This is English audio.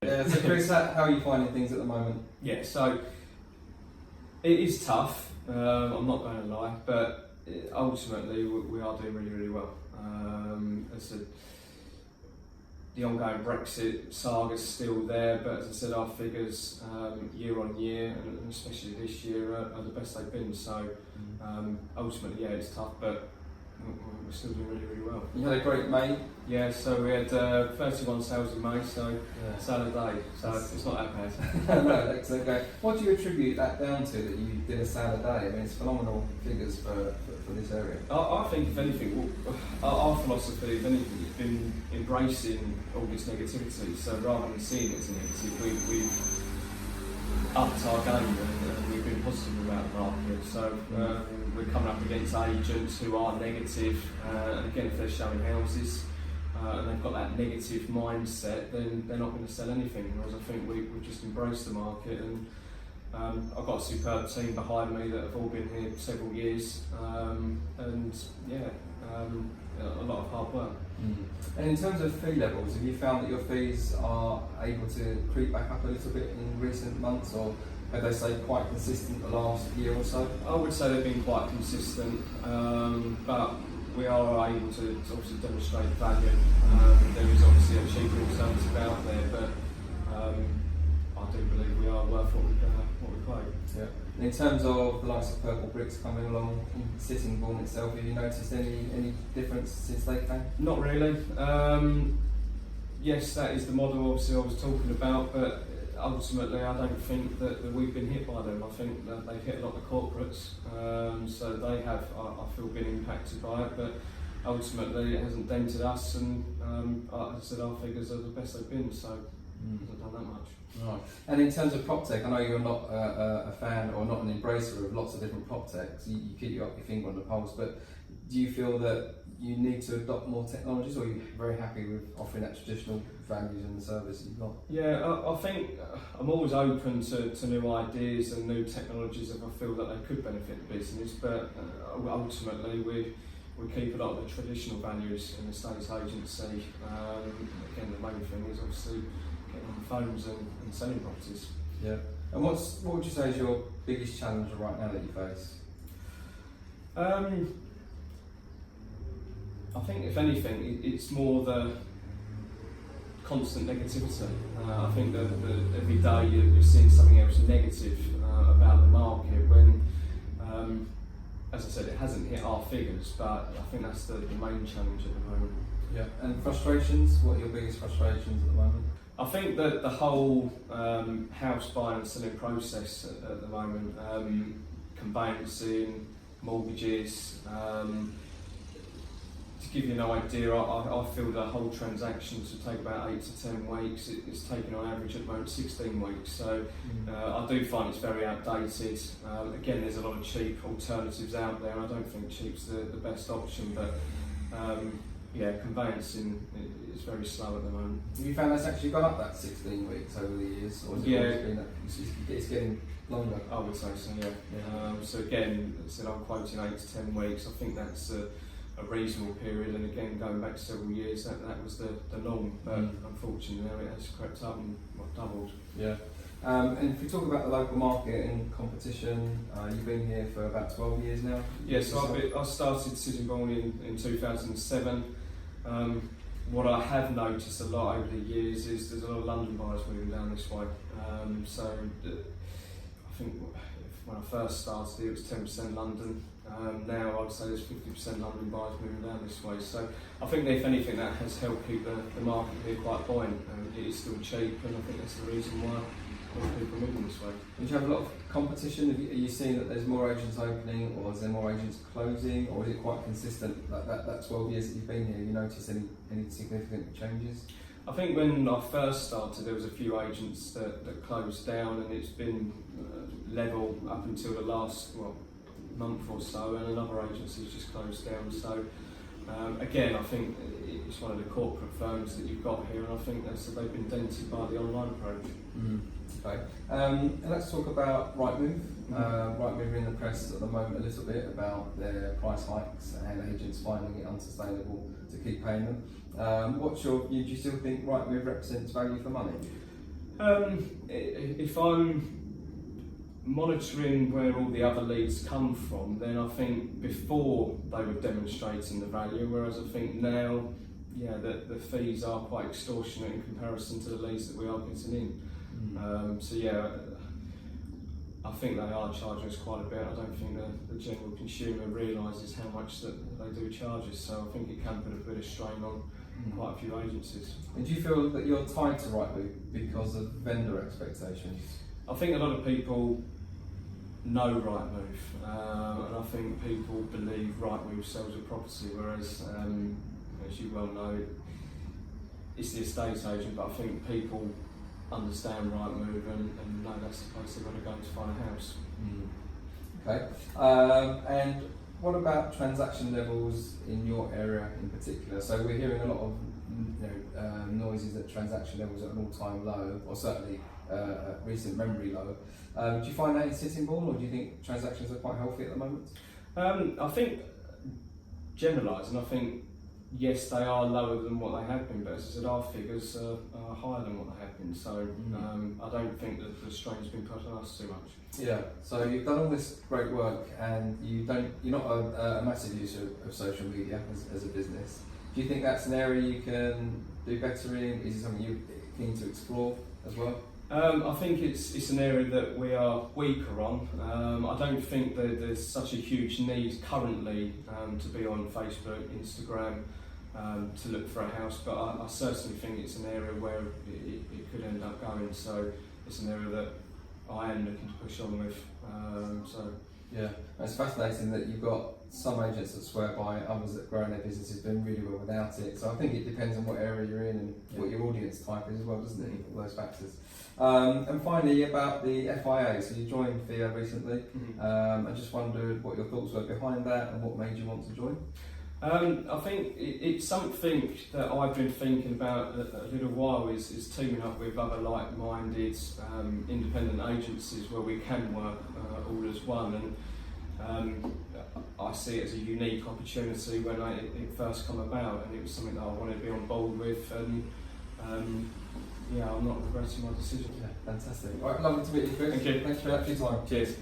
Yeah, so Chris, how are you finding things at the moment? Yeah, so it is tough, I'm not going to lie, but ultimately we are doing really, really well. As the ongoing Brexit saga is still there, but as I said, our figures year on year, and especially this year, are the best they've been. So ultimately, yeah, it's tough, but we're still doing really, really well. You had a great May. Yeah, so we had 31 sales in May, so sale a day, so it's not that bad. No, excellent. Okay. What do you attribute that down to, that you did a sale a day? I mean, it's phenomenal figures for this area. I think, if anything, our philosophy, if anything, has been embracing all this negativity. So rather than seeing it as a negative, we've upped our game and we've been positive about the market. So we're coming up against agents who are negative, and again, if they're showing houses and they've got that negative mindset, then they're not going to sell anything. Whereas I think we've just embraced the market, and I've got a superb team behind me that have all been here several years, and yeah, a lot of hard work. And in terms of fee levels, have you found that your fees are able to creep back up a little bit in recent months, or have they stayed quite consistent the last year or so? I would say they've been quite consistent, but we are able to obviously demonstrate value. There is obviously a cheaper alternative out there, but I do believe we are worth what we quote. Yeah. And in terms of the likes of Purple Bricks coming along, Sittingbourne itself, have you noticed any difference since they came? Not really. Yes, that is the model obviously I was talking about, but ultimately I don't think that we've been hit by them. I think that they've hit a lot of courporates, so they have, I feel, been impacted by it, but ultimately it hasn't dented us, and like I said, our figures are the best they've been, so it hasn't done that much. Right. And in terms of prop tech, I know you're not a fan or not an embracer of lots of different prop techs. You keep your finger on the pulse, but do you feel that you need to adopt more technologies, or are you very happy with offering that traditional values and the service you've got? Yeah, I think I'm always open to new ideas and new technologies if I feel that they could benefit the business, but ultimately we keep a lot of the traditional values in the estate agency. Again, the main thing is obviously getting on the phones and selling properties. Yeah. And what would you say is your biggest challenge right now that you face? I think, if anything, it's more the constant negativity. I think that every day you're seeing something else negative about the market when, as I said, it hasn't hit our figures, but I think that's the main challenge at the moment. Yeah. And frustrations? What are your biggest frustrations at the moment? I think that the whole house buying and selling process at the moment, conveyancing, mortgages, to give you an idea, I feel the whole transaction to take about 8 to 10 weeks. It's taken on average at the moment 16 weeks, so I do find it's very outdated. Again, there's a lot of cheap alternatives out there. I don't think cheap's the best option, but yeah, conveyancing is very slow at the moment. Have you found that's actually gone up that 16 weeks over the years, or has it always been that it's getting longer? I would say so, yeah. So again, as I said, I'm quoting 8 to 10 weeks. I think that's a reasonable period, and again, going back several years, that was the norm, but unfortunately now it has crept up and doubled. Yeah. And if we talk about the local market and competition, you've been here for about 12 years now? Yeah, so I started Sittingbourne in 2007. What I have noticed a lot over the years is there's a lot of London buyers moving down this way. So I think when I first started it was 10% London. Now I'd say there's 50% London buyers moving down this way. So I think that if anything that has helped keep the market here quite buoyant. It is still cheap, and I think that's the reason why more people are moving this way. Do you have a lot of competition? Are you seeing that there's more agents opening, or is there more agents closing, or is it quite consistent? Like that 12 years that you've been here, you notice any significant changes? I think when I first started there was a few agents that closed down, and it's been level up until the last month or so, and another agency's just closed down. So again, I think it's one of the corporate firms that you've got here, and I think they've been dented by the online approach. Okay. And let's talk about Rightmove. Rightmove are in the press at the moment a little bit about their price hikes and agents finding it unsustainable to keep paying them. What's your view? Do you still think Rightmove represents value for money? If I'm monitoring where all the other leads come from, then I think before they were demonstrating the value, whereas I think now, yeah, the fees are quite extortionate in comparison to the leads that we are getting in. So yeah, I think they are charging us quite a bit. I don't think the general consumer realises how much that they do charge us, so I think it can put a bit of strain on quite a few agencies. And do you feel that you're tied to Rightmove because of vendor expectations? I think a lot of people know Rightmove, and I think people believe Rightmove sells a property, whereas, as you well know, it's the estate agent, but I think people understand Rightmove and know that's the place they're going to go to find a house. Okay. And what about transaction levels in your area in particular? So we're hearing a lot of noises that transaction levels are at an all-time low, or certainly recent memory low. Do you find that in Sittingbourne, or do you think transactions are quite healthy at the moment? I think, generalising, I think yes, they are lower than what they have been, but as I said, our figures are higher than what they have been, so I don't think that the strain's been put on us too much. Yeah, so you've done all this great work and you're not a massive user of social media as a business. Do you think that's an area you can do better in? Is it something you're keen to explore as well? I think it's an area that we are weaker on. I don't think that there's such a huge need currently to be on Facebook, Instagram, to look for a house, but I certainly think it's an area where it could end up going, so it's an area that I am looking to push on with. Yeah, it's fascinating that you've got some agents that swear by it, others that grow their businesses doing really well without it. So I think it depends on what area you're in and what your audience type is as well, doesn't it? All those factors. And finally, about the FIA. So you joined FIA recently. I just wondered what your thoughts were behind that and what made you want to join. I think it's something that I've been thinking about a little while, is teaming up with other like-minded independent agencies where we can work all as one, and I see it as a unique opportunity when it first come about, and it was something that I wanted to be on board with, and yeah, I'm not regretting my decision. Yeah, fantastic. All right, lovely to meet you, Chris. Thank you. Thanks for your time. Cheers.